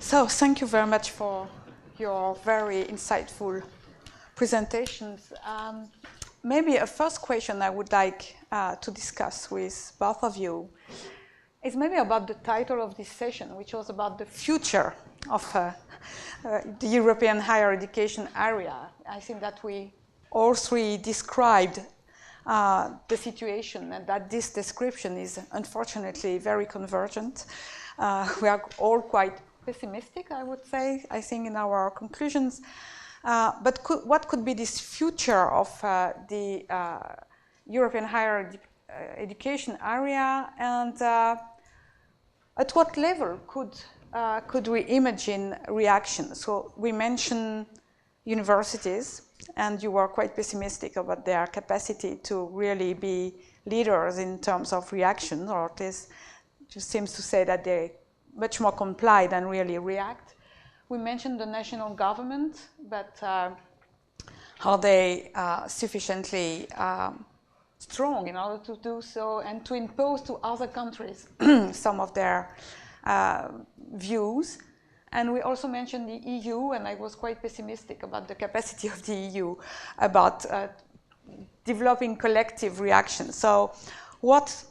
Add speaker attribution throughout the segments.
Speaker 1: So thank you very much for your very insightful presentations. Maybe a first question I would like to discuss with both of you is maybe about the title of this session, which was about the future of the European higher education area. I think that we all three described the situation, and that this description is unfortunately very convergent. We are all quite pessimistic, I would say, I think, in our conclusions. But what could be this future of the European higher education area, and at what level could we imagine reaction? So we mentioned universities, and you were quite pessimistic about their capacity to really be leaders in terms of reaction, or at least just seems to say that they much more comply than really react. We mentioned the national government, but are they sufficiently strong in order to do so and to impose to other countries some of their views? And we also mentioned the EU, and I was quite pessimistic about the capacity of the EU about developing collective reaction. So what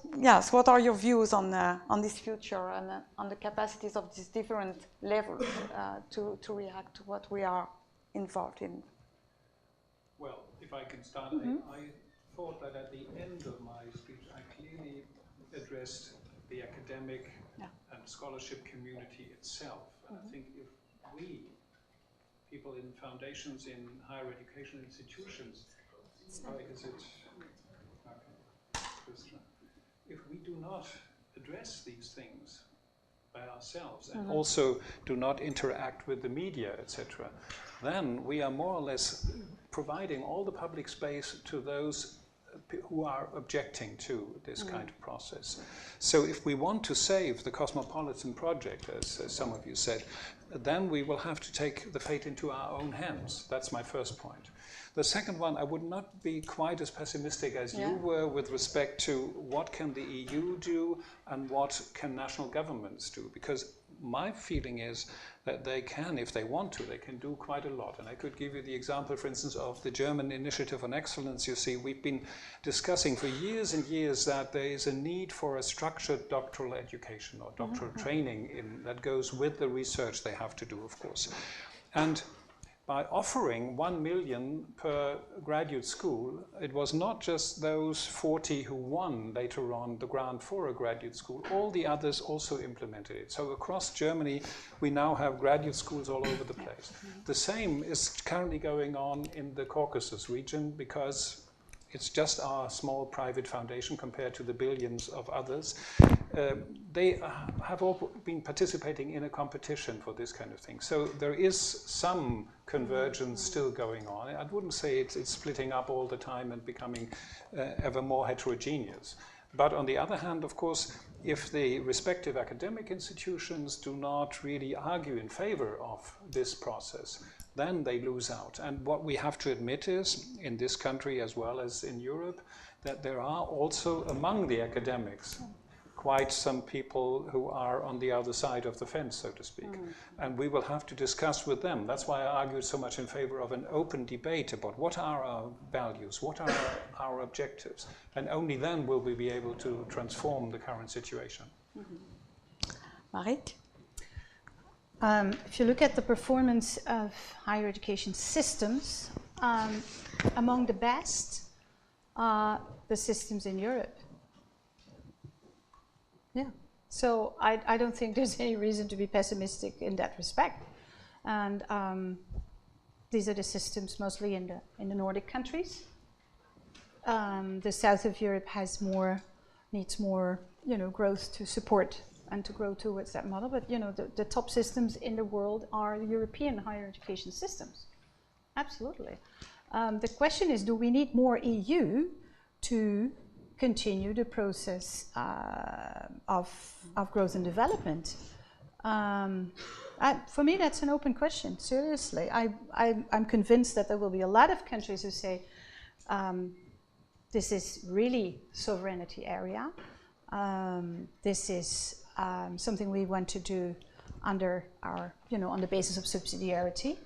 Speaker 1: are your views on this future and on the capacities of these different levels to react to what we are involved in?
Speaker 2: Well, if I can start, I thought that at the end of my speech, I clearly addressed the academic and scholarship community itself. And I think if we, people in foundations, in higher education institutions, if we do not address these things by ourselves and also do not interact with the media, etc., then we are more or less providing all the public space to those who are objecting to this kind of process. So if we want to save the cosmopolitan project, as some of you said, then we will have to take the fate into our own hands. That's my first point. The second one, I would not be quite as pessimistic as you were with respect to what can the EU do and what can national governments do, because my feeling is that they can, if they want to, they can do quite a lot. And I could give you the example, for instance, of the German Initiative on Excellence. You see, we've been discussing for years and years that there is a need for a structured doctoral education or doctoral training that goes with the research they have to do, of course. And by offering 1 million per graduate school, it was not just those 40 who won later on the grant for a graduate school, all the others also implemented it. So across Germany, we now have graduate schools all over the place. The same is currently going on in the Caucasus region, because it's just our small private foundation compared to the billions of others. They have all been participating in a competition for this kind of thing. So there is some convergence still going on. I wouldn't say it's splitting up all the time and becoming ever more heterogeneous. But on the other hand, of course, if the respective academic institutions do not really argue in favor of this process, then they lose out. And what we have to admit is, in this country as well as in Europe, that there are also among the academics quite some people who are on the other side of the fence, so to speak. And we will have to discuss with them. That's why I argued so much in favor of an open debate about what are our values, what are our objectives, and only then will we be able to transform the current situation.
Speaker 1: Marijk?
Speaker 3: If you look at the performance of higher education systems, among the best are the systems in Europe. Yeah, so I don't think there's any reason to be pessimistic in that respect. And these are the systems mostly in the Nordic countries. The south of Europe needs more, growth to support and to grow towards that model. But the top systems in the world are European higher education systems. Absolutely. The question is, do we need more EU to continue the process of growth and development? For me, that's an open question, seriously. I'm convinced that there will be a lot of countries who say, this is really sovereignty area. This is something we want to do under our, on the basis of subsidiarity.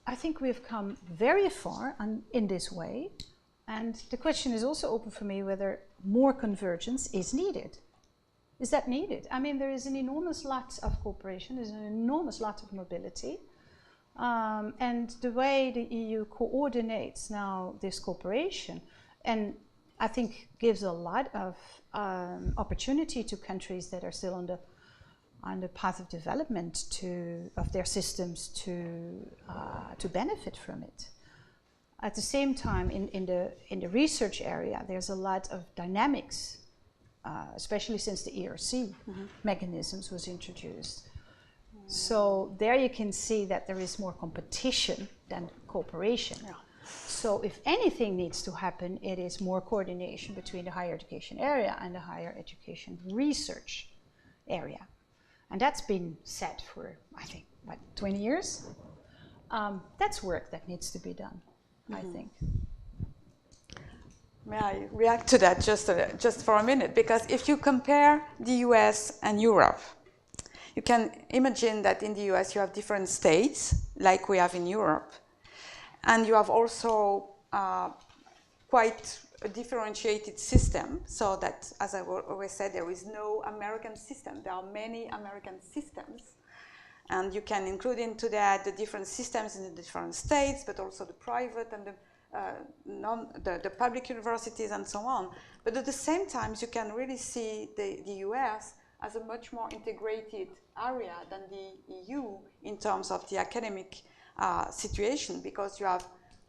Speaker 3: I think we've come very far in this way, and the question is also open for me whether more convergence is needed. Is that needed? I mean, there is an enormous lot of cooperation, there's an enormous lot of mobility, and the way the EU coordinates now this cooperation, and I think gives a lot of opportunity to countries that are still on the path of development of their systems to benefit from it. At the same time, in the research area, there's a lot of dynamics, especially since the ERC mechanisms was introduced. So there you can see that there is more competition than cooperation. Yeah. So if anything needs to happen, it is more coordination between the higher education area and the higher education research area. And that's been set for, I think, what, 20 years? That's work that needs to be done, I think.
Speaker 1: May I react to that just for a minute? Because if you compare the US and Europe, you can imagine that in the US you have different states, like we have in Europe. And you have also quite a differentiated system, so that, as I always said, there is no American system. There are many American systems. And you can include into that the different systems in the different states, but also the private and the public universities and so on. But at the same time, you can really see the US as a much more integrated area than the EU in terms of the academic situation, because you have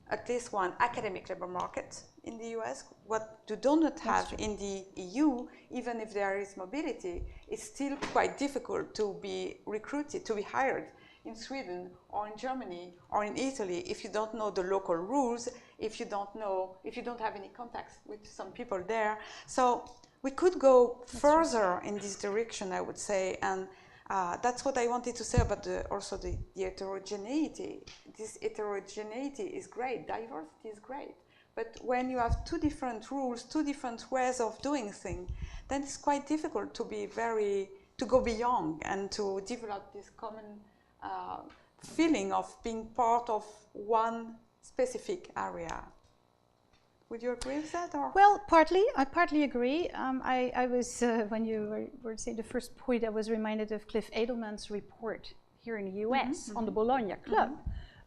Speaker 1: at least one academic labor market in the US. What you do not have in the EU, even if there is mobility, it's still quite difficult to be recruited, to be hired in Sweden or in Germany or in Italy if you don't know the local rules, if you don't have any contacts with some people there. So we could go further in this direction, I would say, and that's what I wanted to say about also the heterogeneity. This heterogeneity is great, diversity is great, but when you have two different rules, two different ways of doing things, then it's quite difficult to go beyond and to develop this common feeling of being part of one specific area. Would you agree with that? Or?
Speaker 3: Well, I partly agree. I was, when you were saying the first point, I was reminded of Cliff Edelman's report here in the US on the Bologna Club,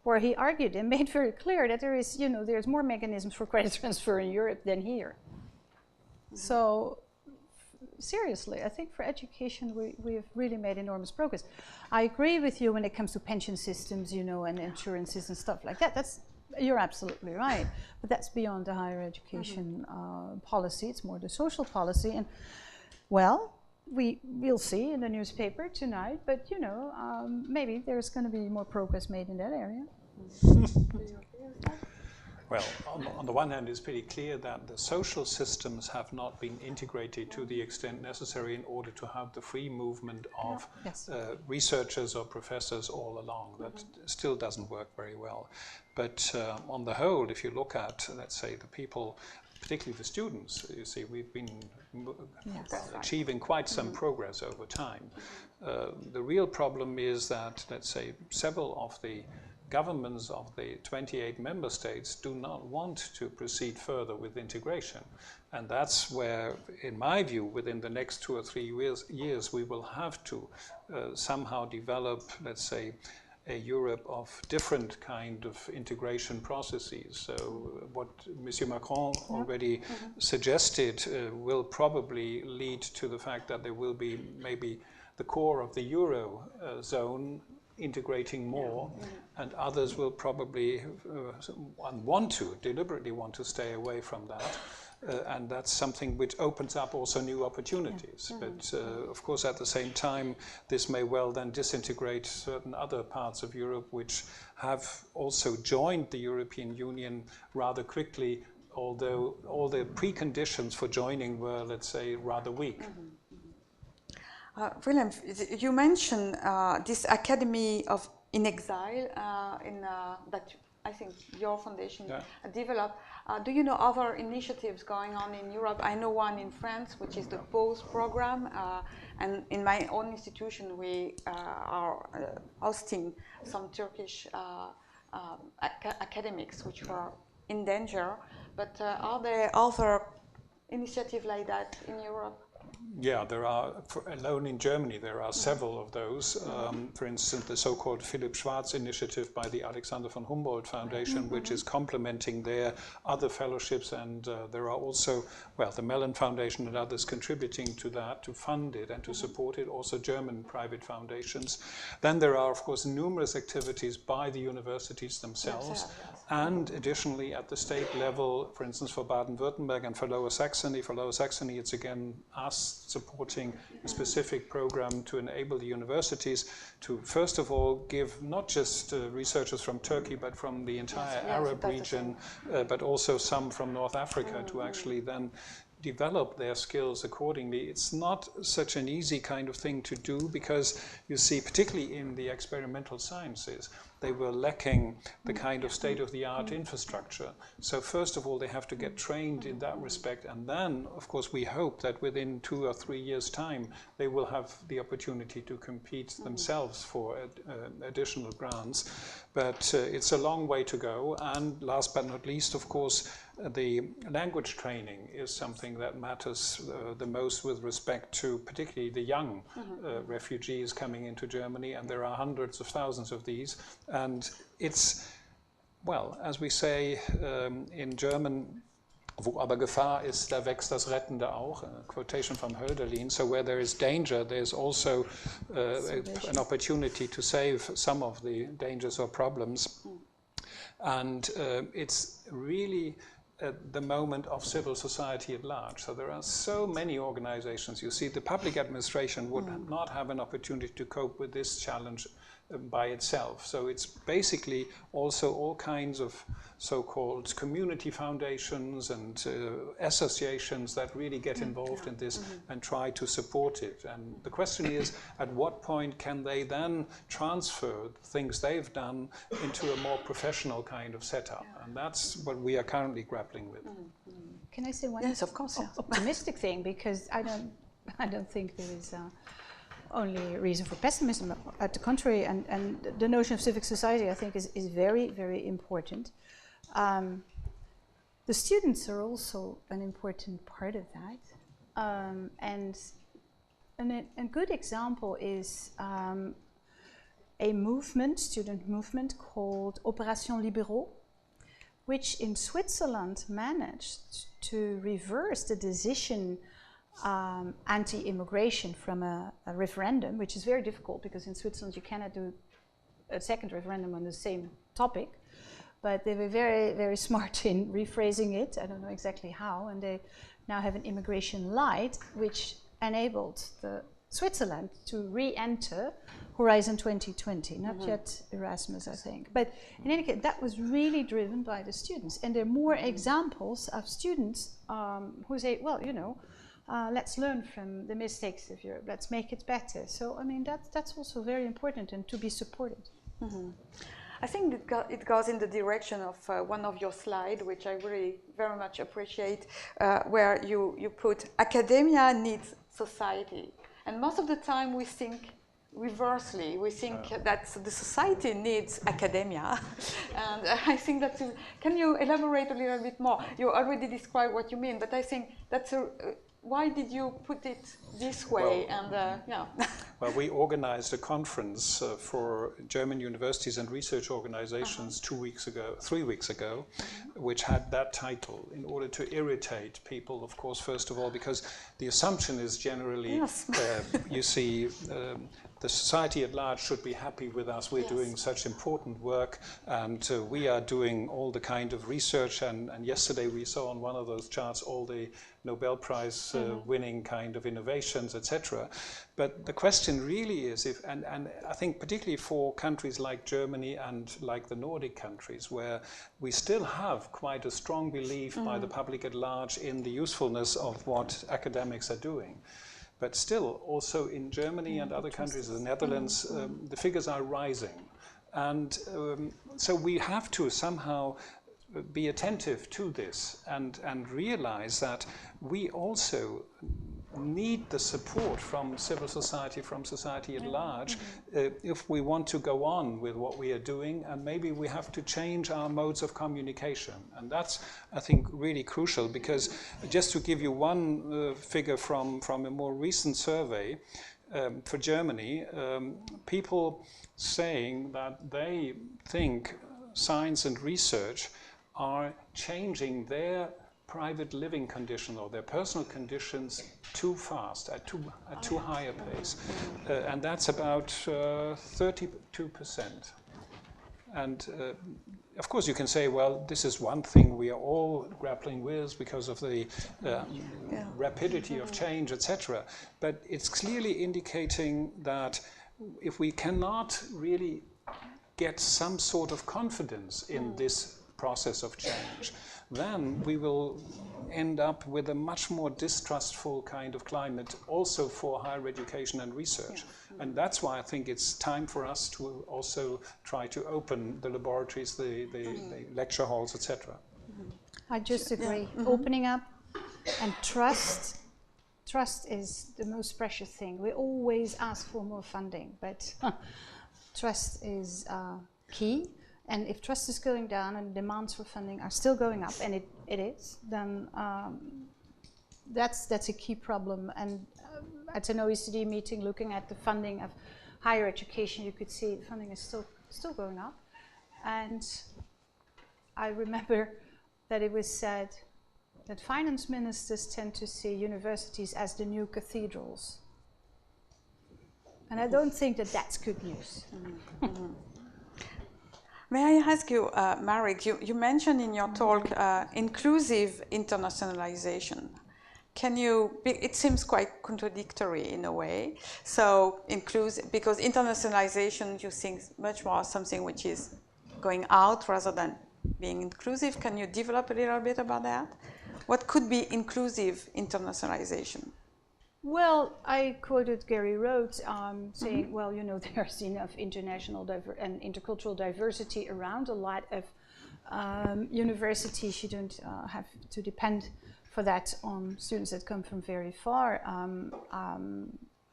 Speaker 3: where he argued and made very clear that there is, there's more mechanisms for credit transfer in Europe than here. So, seriously, I think for education we have really made enormous progress. I agree with you when it comes to pension systems, and insurances and stuff like that. You're absolutely right, but that's beyond the higher education policy. It's more the social policy, and well, we'll see in the newspaper tonight. But maybe there's going to be more progress made in that area.
Speaker 2: Well, on the one hand, it's pretty clear that the social systems have not been integrated to the extent necessary in order to have the free movement of researchers or professors all along. That still doesn't work very well. But on the whole, if you look at, let's say, the people, particularly the students, you see, we've been achieving quite some progress over time. The real problem is that, let's say, several of the governments of the 28 member states do not want to proceed further with integration. And that's where, in my view, within the next 2 or 3 years, we will have to somehow develop, let's say, a Europe of different kind of integration processes. So what Monsieur Macron already suggested will probably lead to the fact that there will be maybe the core of the Euro zone integrating more, and others will probably deliberately want to stay away from that. And that's something which opens up also new opportunities. But of course, at the same time, this may well then disintegrate certain other parts of Europe which have also joined the European Union rather quickly, although all the preconditions for joining were, let's say, rather weak.
Speaker 1: Wilhelm, you mentioned this Academy in Exile that I think your foundation developed. Do you know other initiatives going on in Europe? I know one in France, which is the POSE program, And in my own institution, we are hosting some Turkish academics which were in danger. But are there other initiatives like that in Europe?
Speaker 2: Yeah, there are, alone in Germany, there are several of those. For instance, the so-called Philipp Schwarz initiative by the Alexander von Humboldt Foundation, which is complementing their other fellowships, and there are also, well, the Mellon Foundation and others contributing to that, to fund it and to support it, also German private foundations. Then there are, of course, numerous activities by the universities themselves, and additionally at the state level, for instance, for Baden-Württemberg and for Lower Saxony. For Lower Saxony, it's again us supporting a specific program to enable the universities to, first of all, give not just researchers from Turkey, but from the entire Arab region, but also some from North Africa to actually then develop their skills accordingly. It's not such an easy kind of thing to do because you see, particularly in the experimental sciences, they were lacking the kind of state-of-the-art infrastructure. So first of all, they have to get trained in that respect. And then, of course, we hope that within 2 or 3 years' time, they will have the opportunity to compete themselves for additional grants. But it's a long way to go. And last but not least, of course, the language training is something that matters the most with respect to particularly the young refugees coming into Germany, and there are hundreds of thousands of these. And it's, well, as we say in German, wo aber Gefahr ist, da wächst das Rettende auch, a quotation from Hölderlin. So where there is danger, there's also an opportunity to save some of the dangers or problems. And it's really the moment of civil society at large. So there are so many organizations. You see, the public administration would not have an opportunity to cope with this challenge by itself. So it's basically also all kinds of so-called community foundations and associations that really get involved in this and try to support it. And the question is, at what point can they then transfer the things they've done into a more professional kind of setup? And that's what we are currently grappling with.
Speaker 3: Can I say one
Speaker 1: of course,
Speaker 3: optimistic thing? Because I don't think there is only reason for pessimism. At the contrary, and the notion of civic society, I think, is very, very important. The students are also an important part of that. And a good example is a movement, student movement, called Opération Libéraux, which in Switzerland managed to reverse the decision anti-immigration from a referendum, which is very difficult because in Switzerland you cannot do a second referendum on the same topic. But they were very, very smart in rephrasing it. I don't know exactly how. And they now have an immigration light, which enabled Switzerland to re-enter Horizon 2020, not yet Erasmus, I think. But in any case, that was really driven by the students. And there are more examples of students who say, well, you know, let's learn from the mistakes of Europe. Let's make it better. So, I mean, that's also very important and to be supported.
Speaker 1: I think it goes in the direction of one of your slides, which I really very much appreciate, where you put academia needs society. And most of the time we think reversely. We think that the society needs academia. And I think that's, can you elaborate a little bit more? You already described what you mean, but I think that's why did you put it this way? Well,
Speaker 2: well, we organized a conference for German universities and research organizations 3 weeks ago, which had that title in order to irritate people, of course, first of all, because the assumption is generally, you see, the society at large should be happy with us. We're doing such important work, and we are doing all the kind of research. And yesterday we saw on one of those charts all the Nobel Prize winning kind of innovations, etc. But the question really is, and I think particularly for countries like Germany and like the Nordic countries, where we still have quite a strong belief by the public at large in the usefulness of what academics are doing. But still, also in Germany and other countries, the Netherlands, the figures are rising. And so we have to somehow be attentive to this and realize that we also need the support from civil society, from society at large, if we want to go on with what we are doing, and maybe we have to change our modes of communication. And that's, I think, really crucial, because just to give you one figure from a more recent survey for Germany, people saying that they think science and research are changing their private living condition or their personal conditions too fast, at too high a pace. And that's about 32%. And of course you can say, well, this is one thing we are all grappling with because of the rapidity of change, etc. But it's clearly indicating that if we cannot really get some sort of confidence in this process of change, then we will end up with a much more distrustful kind of climate also for higher education and research. And that's why I think it's time for us to also try to open the laboratories, the lecture halls, etc.
Speaker 3: I just agree. Opening up and trust. Trust is the most precious thing. We always ask for more funding, but trust is key. And if trust is going down and demands for funding are still going up, and it is, then that's a key problem. And at an OECD meeting, looking at the funding of higher education, you could see the funding is still going up. And I remember that it was said that finance ministers tend to see universities as the new cathedrals. And I don't think that that's good news.
Speaker 1: May I ask you, Marijk, you mentioned in your talk inclusive internationalization. It seems quite contradictory in a way. So inclusive, because internationalization you think much more something which is going out rather than being inclusive. Can you develop a little bit about that? What could be inclusive internationalization?
Speaker 3: Well, I quoted Gary Rhodes saying, well, you know, there's enough international and intercultural diversity around a lot of universities. You don't have to depend for that on students that come from very far.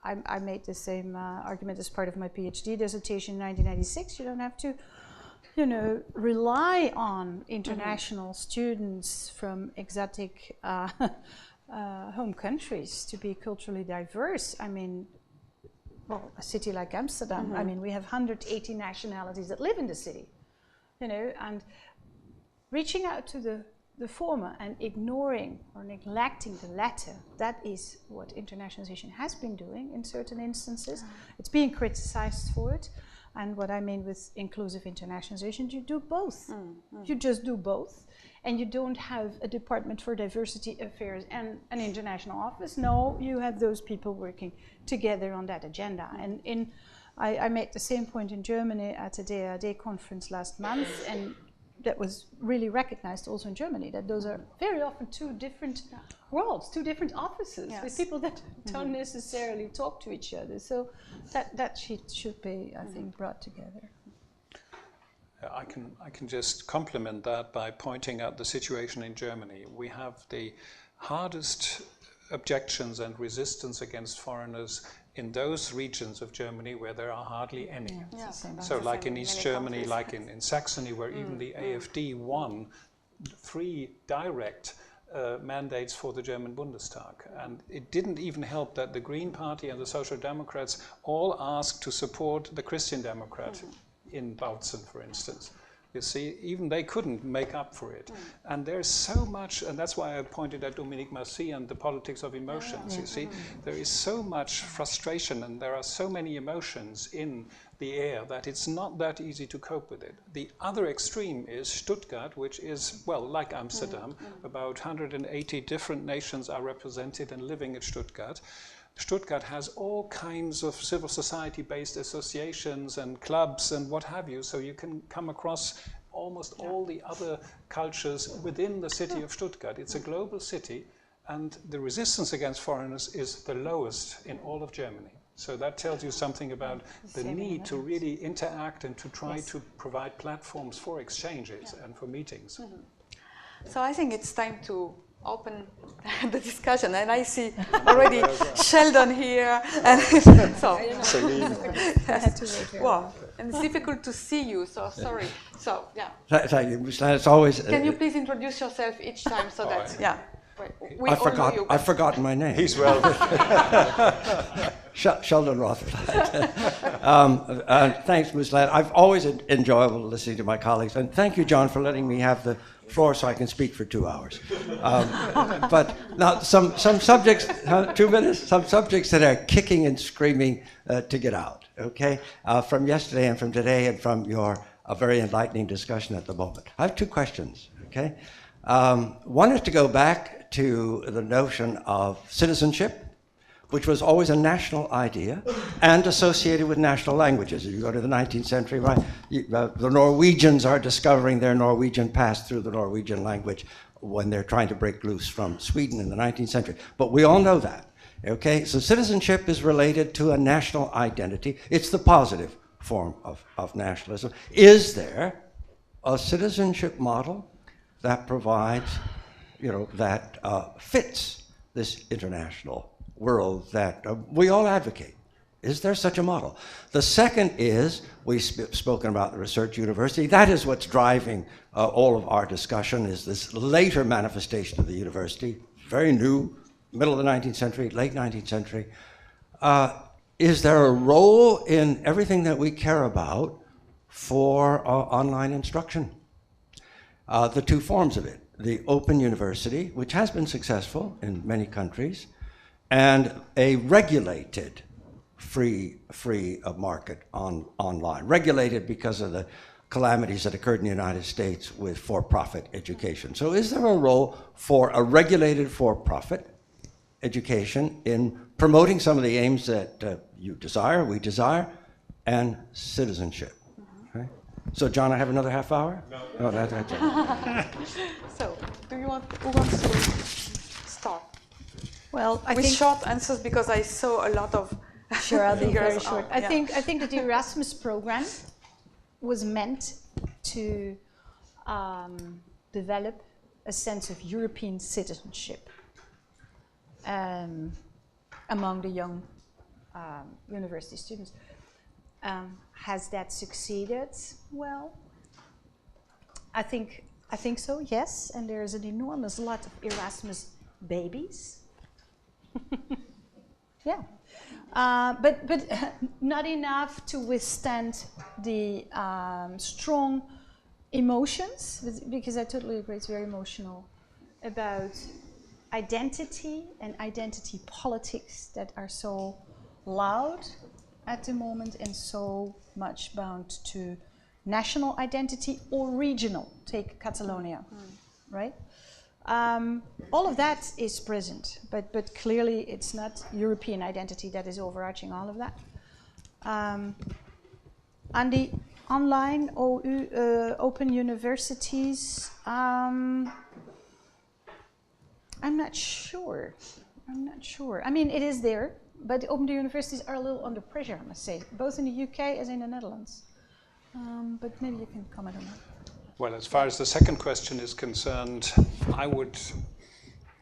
Speaker 3: I made the same argument as part of my PhD dissertation in 1996. You don't have to, you know, rely on international students from exotic home countries to be culturally diverse. I mean, well, a city like Amsterdam, I mean, we have 180 nationalities that live in the city, you know, and reaching out to the former and ignoring or neglecting the latter, that is what internationalization has been doing in certain instances. It's being criticized for it. And what I mean with inclusive internationalization, you do both. You just do both. And you don't have a Department for Diversity Affairs and an international office. No, you have those people working together on that agenda. And I made the same point in Germany at a DAAD conference last month, and that was really recognized also in Germany, that those are very often two different worlds, two different offices, with people that don't necessarily talk to each other. So that should be, I think, brought together.
Speaker 2: I can just complement that by pointing out the situation in Germany. We have the hardest objections and resistance against foreigners in those regions of Germany where there are hardly any. So like in East Germany, like in Saxony, where even the AfD won 3 direct mandates for the German Bundestag. And it didn't even help that the Green Party and the Social Democrats all asked to support the Christian Democrat in Bautzen, for instance. You see, even they couldn't make up for it. And there's so much, and that's why I pointed at Dominique Marcy and the politics of emotions. You see, there is so much frustration and there are so many emotions in the air that it's not that easy to cope with it. The other extreme is Stuttgart, which is, well, like Amsterdam, about 180 different nations are represented and living at Stuttgart. Stuttgart has all kinds of civil society-based associations and clubs and what have you, so you can come across almost all the other cultures within the city of Stuttgart. It's a global city, and the resistance against foreigners is the lowest in all of Germany. So that tells you something about the need to really interact and to try to provide platforms for exchanges and for meetings.
Speaker 1: So I think it's time to open the discussion. And I see already Sheldon here. And so, yes. Wow. And it's difficult to see you, so sorry. So, yeah.
Speaker 4: Thank you, it's always.
Speaker 1: Can you please introduce yourself each time so that, yeah. We
Speaker 4: I've forgotten my name.
Speaker 2: He's well.
Speaker 4: Sheldon Rothblatt. Thanks, Musselin. I've always enjoyable listening to my colleagues, and thank you, John, for letting me have the floor so I can speak for 2 hours. But now, some subjects, 2 minutes, some subjects that are kicking and screaming to get out. Okay, from yesterday and from today, and from your very enlightening discussion at the moment. I have 2 questions. Okay, one is to go back to the notion of citizenship, which was always a national idea and associated with national languages. If you go to the 19th century, right, the Norwegians are discovering their Norwegian past through the Norwegian language when they're trying to break loose from Sweden in the 19th century. But we all know that, okay? So citizenship is related to a national identity. It's the positive form of nationalism. Is there a citizenship model that provides, that fits this international world that we all advocate? Is there such a model? The second is, we've spoken about the research university. That is what's driving all of our discussion, is this later manifestation of the university, very new, middle of the 19th century, late 19th century. Is there a role in everything that we care about for online instruction? The 2 forms of it, the open university, which has been successful in many countries, and a regulated free market online. Regulated because of the calamities that occurred in the United States with for-profit education. So is there a role for a regulated for-profit education in promoting some of the aims that you desire, we desire, and citizenship? Okay? So John, I have another half hour? No, that's it.
Speaker 1: So, who wants to start?
Speaker 3: Well, I
Speaker 1: with
Speaker 3: think
Speaker 1: short answers, because I saw a lot of
Speaker 3: sure, I'll be very
Speaker 1: figures
Speaker 3: short.
Speaker 1: out,
Speaker 3: I think that the Erasmus program was meant to develop a sense of European citizenship among the young university students. Has that succeeded? Well, I think so, yes. And there's an enormous lot of Erasmus babies. Yeah, but not enough to withstand the strong emotions, because I totally agree, it's very emotional, about identity and identity politics that are so loud at the moment and so much bound to national identity or regional. Take Catalonia, right? All of that is present, but clearly it's not European identity that is overarching all of that. And the online open universities, I'm not sure. I mean, it is there, but the open universities are a little under pressure, I must say, both in the UK as in the Netherlands. But maybe you can comment on that.
Speaker 2: Well, as far as the second question is concerned, I would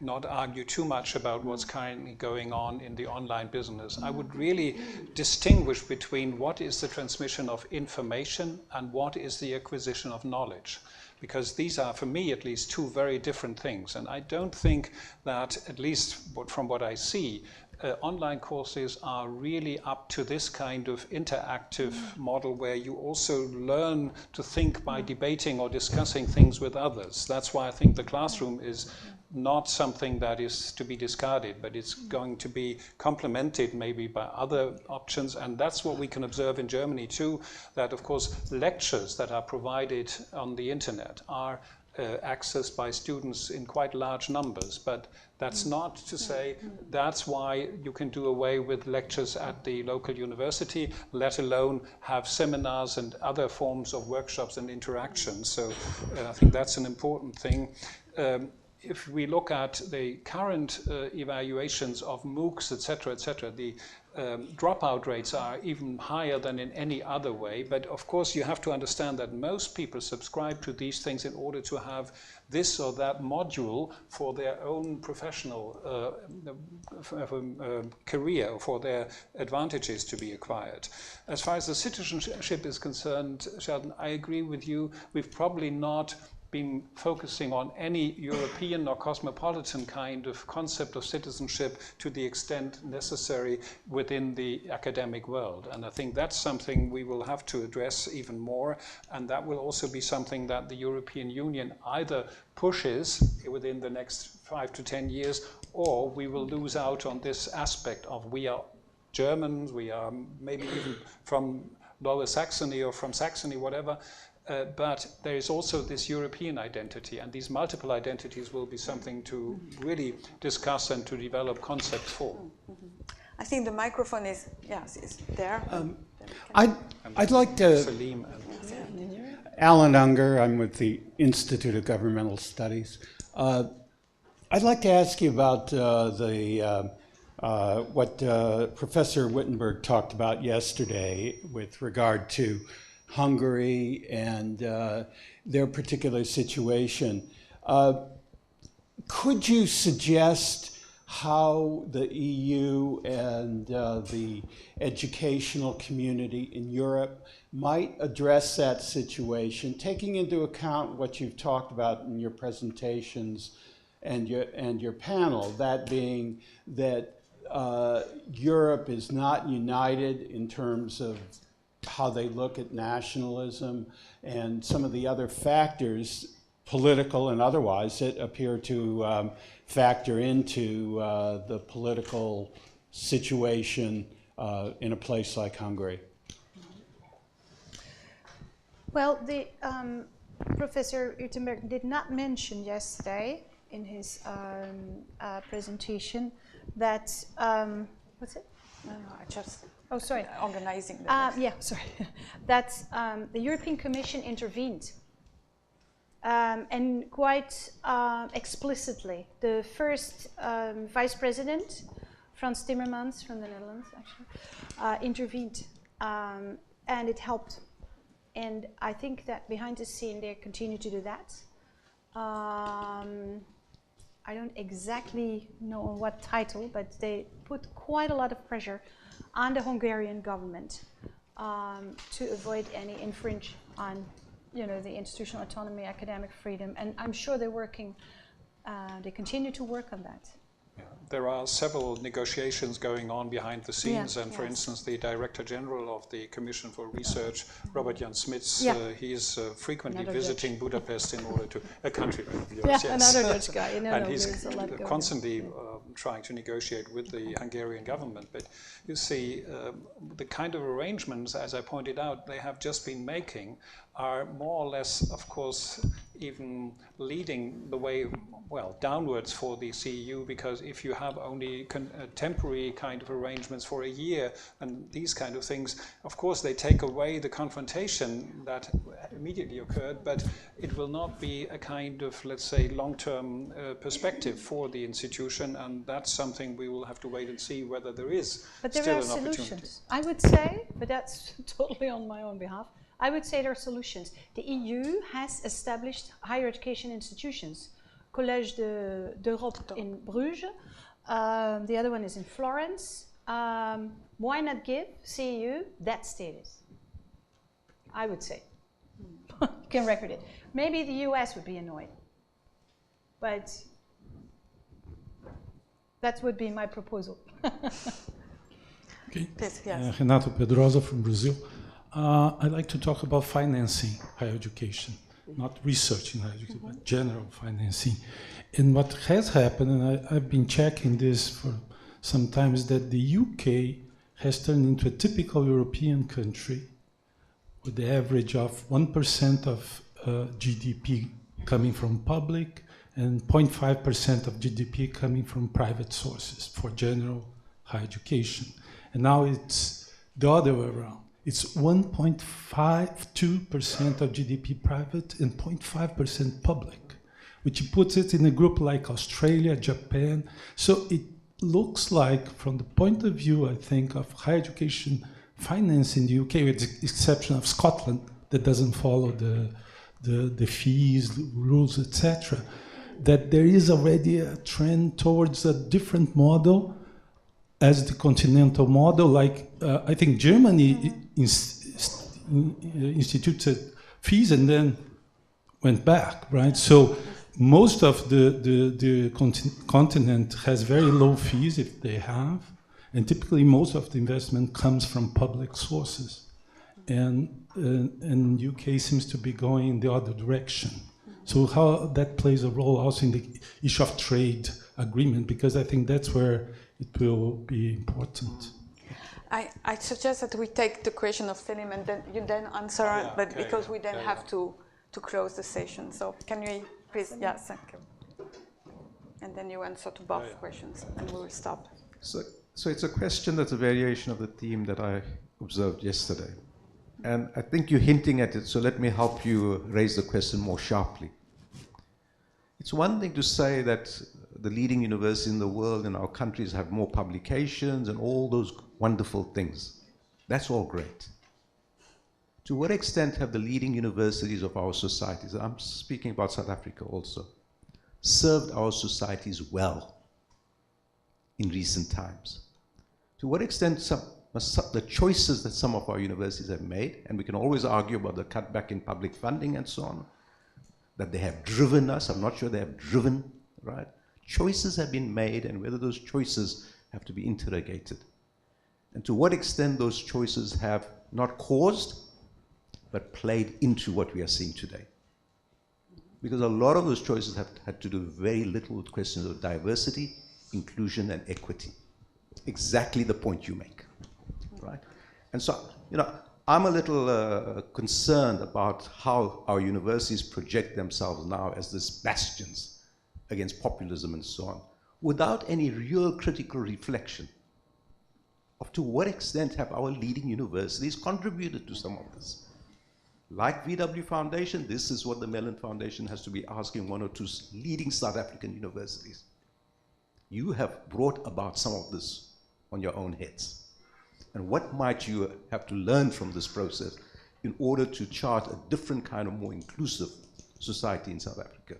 Speaker 2: not argue too much about what's currently going on in the online business. I would really distinguish between what is the transmission of information and what is the acquisition of knowledge. Because these are, for me at least, 2 very different things. And I don't think that, at least from what I see, online courses are really up to this kind of interactive model where you also learn to think by debating or discussing things with others. That's why I think the classroom is not something that is to be discarded, but it's going to be complemented maybe by other options. And that's what we can observe in Germany too, that of course lectures that are provided on the internet are accessed by students in quite large numbers, but that's not to say that's why you can do away with lectures at the local university, let alone have seminars and other forms of workshops and interactions. So I think that's an important thing. If we look at the current evaluations of Moocs, etc., the dropout rates are even higher than in any other way. But of course, you have to understand that most people subscribe to these things in order to have this or that module for their own professional career, for their advantages to be acquired. As far as the citizenship is concerned, Sheldon, I agree with you. We've probably not been focusing on any European or cosmopolitan kind of concept of citizenship to the extent necessary within the academic world. And I think that's something we will have to address even more, and that will also be something that the European Union either pushes within the next 5 to 10 years, or we will lose out on this aspect of we are Germans, we are maybe even from Lower Saxony or from Saxony, whatever, but there is also this European identity, and these multiple identities will be something to really discuss and to develop concepts for.
Speaker 1: I think the microphone is there.
Speaker 5: I'd like to...
Speaker 2: Salim
Speaker 5: Alan Unger, I'm with the Institute of Governmental Studies. I'd like to ask you about what Professor Wittenberg talked about yesterday with regard to Hungary and their particular situation. Could you suggest how the EU and the educational community in Europe might address that situation, taking into account what you've talked about in your presentations and your panel, that being that Europe is not united in terms of how they look at nationalism and some of the other factors, political and otherwise, that appear to factor into the political situation in a place like Hungary?
Speaker 3: Well, the Professor Wittenberg did not mention yesterday in his presentation that, what's it?
Speaker 1: No, I just...
Speaker 3: Oh, sorry.
Speaker 1: Organizing the
Speaker 3: yeah, sorry. That the European Commission intervened, and quite explicitly. The first Vice President, Frans Timmermans from the Netherlands, actually, intervened, and it helped. And I think that behind the scene they continue to do that. I don't exactly know on what title, but they put quite a lot of pressure on the Hungarian government to avoid any infringe on, the institutional autonomy, academic freedom, and I'm sure they're working. They continue to work on that.
Speaker 2: Yeah. There are several negotiations going on behind the scenes, and for instance, the Director General of the Commission for Research, Robert Jan Smits, he is frequently visiting Budapest in order to a country of yours,
Speaker 3: another Dutch guy.
Speaker 2: And he's constantly trying to negotiate with the Hungarian government. But you see, the kind of arrangements, as I pointed out, they have just been making are more or less, of course, even leading the way, well, downwards for the CEU, because if you have only temporary kind of arrangements for a year and these kind of things, of course, they take away the confrontation that immediately occurred, but it will not be a kind of, let's say, long-term perspective for the institution, and that's something we will have to wait and see whether there is still an opportunity.
Speaker 3: I would say, but that's totally on my own behalf, I would say there are solutions. The EU has established higher education institutions. Collège d'Europe in Bruges. The other one is in Florence. Why not give CEU that status? I would say. You can record it. Maybe the US would be annoyed. But that would be my proposal.
Speaker 6: Okay.
Speaker 1: Please, yes.
Speaker 6: Renato Pedrosa from Brazil. I'd like to talk about financing higher education, not research in higher education, but general financing. And what has happened, and I've been checking this for some time, is that the UK has turned into a typical European country with the average of 1% of GDP coming from public and 0.5% of GDP coming from private sources for general higher education. And now it's the other way around. It's 1.52% of GDP private and 0.5% public, which puts it in a group like Australia, Japan. So it looks like, from the point of view, I think, of higher education finance in the UK, with the exception of Scotland, that doesn't follow the fees, the rules, etc., that there is already a trend towards a different model as the continental model. Like, I think Germany instituted fees and then went back, right? So most of the continent has very low fees, if they have, and typically most of the investment comes from public sources. And UK seems to be going in the other direction. So how that plays a role also in the issue of trade agreement, because I think that's where it will be important.
Speaker 1: I suggest that we take the question of Selim and then you then answer, but because we then have to close the session. So can we please, yes, thank you. And then you answer to both questions and we will stop.
Speaker 7: So it's a question that's a variation of the theme that I observed yesterday. And I think you're hinting at it, so let me help you raise the question more sharply. It's one thing to say that the leading universities in the world in our countries have more publications and all those wonderful things. That's all great. To what extent have the leading universities of our societies, I'm speaking about South Africa also, served our societies well in recent times? To what extent the choices that some of our universities have made, and we can always argue about the cutback in public funding and so on, that they have driven us, I'm not sure they have driven, right? Choices have been made, and whether those choices have to be interrogated. And to what extent those choices have not caused, but played into what we are seeing today. Because a lot of those choices have had to do very little with questions of diversity, inclusion, and equity. Exactly the point you make, right? And so, you know, I'm a little concerned about how our universities project themselves now as these bastions against populism and so on, without any real critical reflection of to what extent have our leading universities contributed to some of this. Like VW Foundation, this is what the Mellon Foundation has to be asking one or two leading South African universities. You have brought about some of this on your own heads. And what might you have to learn from this process in order to chart a different kind of more inclusive society in South Africa?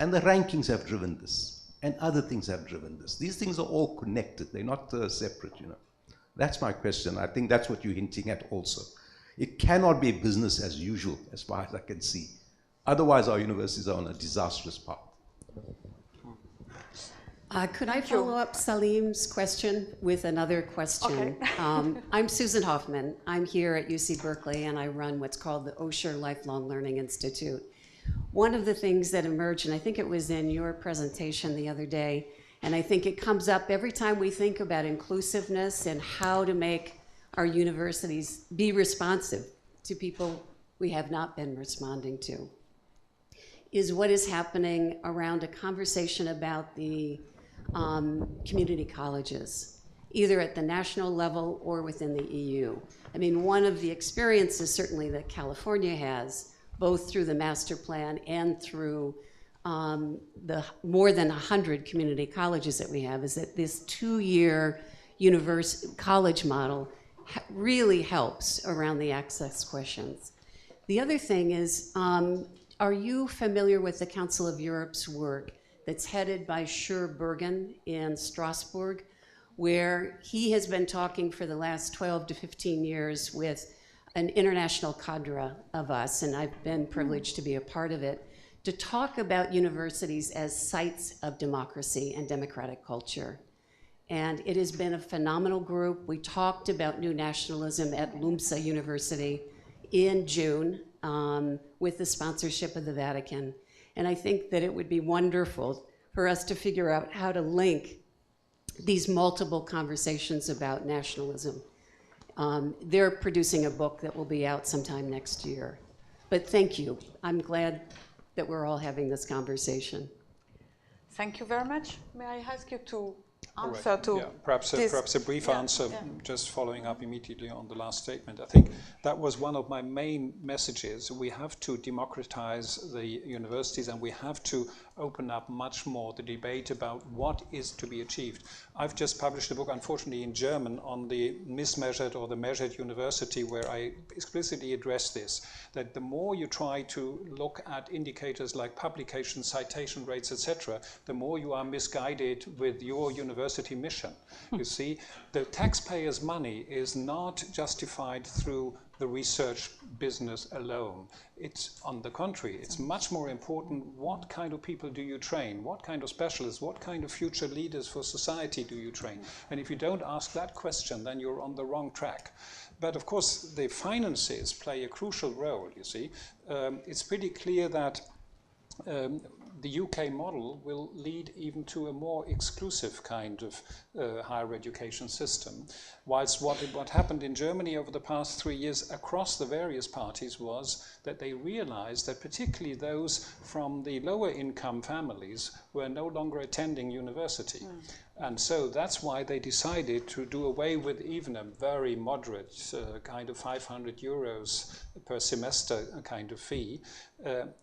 Speaker 7: And the rankings have driven this, and other things have driven this. These things are all connected. They're not separate, you know. That's my question. I think that's what you're hinting at also. It cannot be business as usual, as far as I can see. Otherwise, our universities are on a disastrous path.
Speaker 8: Could I follow up Salim's question with another question? Okay. I'm Susan Hoffman. I'm here at UC Berkeley, and I run what's called the Osher Lifelong Learning Institute. One of the things that emerged, and I think it was in your presentation the other day, and I think it comes up every time we think about inclusiveness and how to make our universities be responsive to people we have not been responding to, is what is happening around a conversation about the community colleges, either at the national level or within the EU. I mean, one of the experiences certainly that California has, both through the master plan and through the more than 100 community colleges that we have, is that this 2-year college model really helps around the access questions. The other thing is, are you familiar with the Council of Europe's work that's headed by Scher Bergen in Strasbourg, where he has been talking for the last 12 to 15 years with an international cadre of us, and I've been privileged to be a part of it, to talk about universities as sites of democracy and democratic culture. And it has been a phenomenal group. We talked about new nationalism at LUMSA University in June with the sponsorship of the Vatican. And I think that it would be wonderful for us to figure out how to link these multiple conversations about nationalism. They're producing a book that will be out sometime next year. But thank you. I'm glad that we're all having this conversation.
Speaker 1: Thank you very much. May I ask you to answer to
Speaker 2: perhaps a brief answer, just following up immediately on the last statement. I think that was one of my main messages. We have to democratize the universities, and we have to open up much more the debate about what is to be achieved. I've just published a book, unfortunately in German, on the mismeasured or the measured university, where I explicitly address this, that the more you try to look at indicators like publication, citation rates, etc., the more you are misguided with your university mission. You see, the taxpayers' money is not justified through the research business alone. It's on the contrary, it's much more important what kind of people do you train, what kind of specialists, what kind of future leaders for society do you train. And if you don't ask that question, then you're on the wrong track. But of course, the finances play a crucial role, you see. It's pretty clear that the UK model will lead even to a more exclusive kind of higher education system. Whilst what happened in Germany over the past 3 years across the various parties was that they realized that particularly those from the lower income families were no longer attending university. And so that's why they decided to do away with even a very moderate kind of 500 euros per semester kind of fee.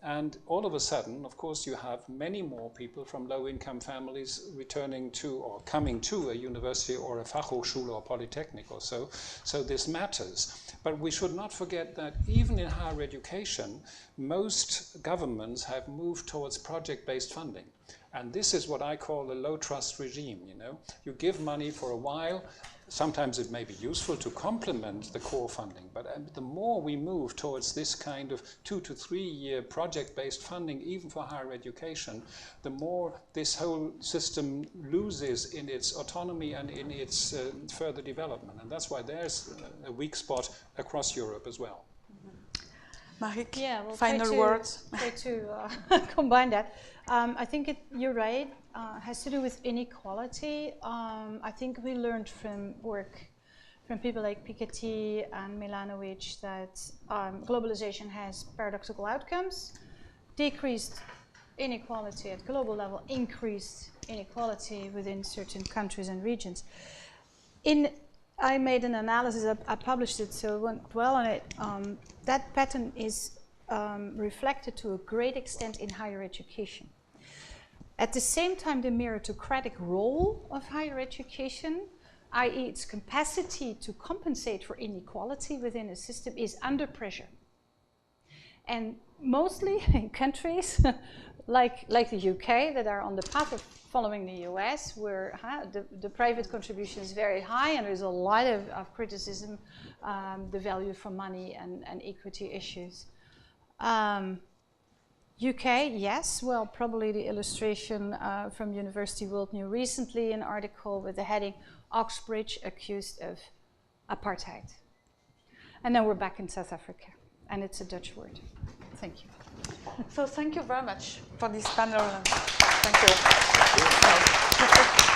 Speaker 2: And all of a sudden, of course, you have many more people from low-income families returning to or coming to a university or a Fachhochschule or Polytechnic or so. So this matters. But we should not forget that even in higher education, most governments have moved towards project-based funding. And this is what I call a low-trust regime, you know. You give money for a while. Sometimes it may be useful to complement the core funding, but the more we move towards this kind of 2 to 3 year project-based funding, even for higher education, the more this whole system loses in its autonomy and in its further development. And that's why there's a weak spot across Europe as well.
Speaker 1: Marijk,
Speaker 3: yeah, we'll
Speaker 1: final words.
Speaker 3: Try to combine that. I think you're right. Has to do with inequality. I think we learned from work from people like Piketty and Milanovic that globalization has paradoxical outcomes, decreased inequality at global level, increased inequality within certain countries and regions. I made an analysis, I published it, so I won't dwell on it. That pattern is reflected to a great extent in higher education. At the same time, the meritocratic role of higher education, i.e. its capacity to compensate for inequality within a system, is under pressure. And mostly in countries like the UK that are on the path of following the US, where the private contribution is very high and there's a lot of criticism, the value for money and equity issues. UK, yes, well, probably the illustration from University World New recently, an article with the heading, Oxbridge accused of apartheid. And then we're back in South Africa, and it's a Dutch word. Thank you.
Speaker 1: So thank you very much for this panel. Thank you.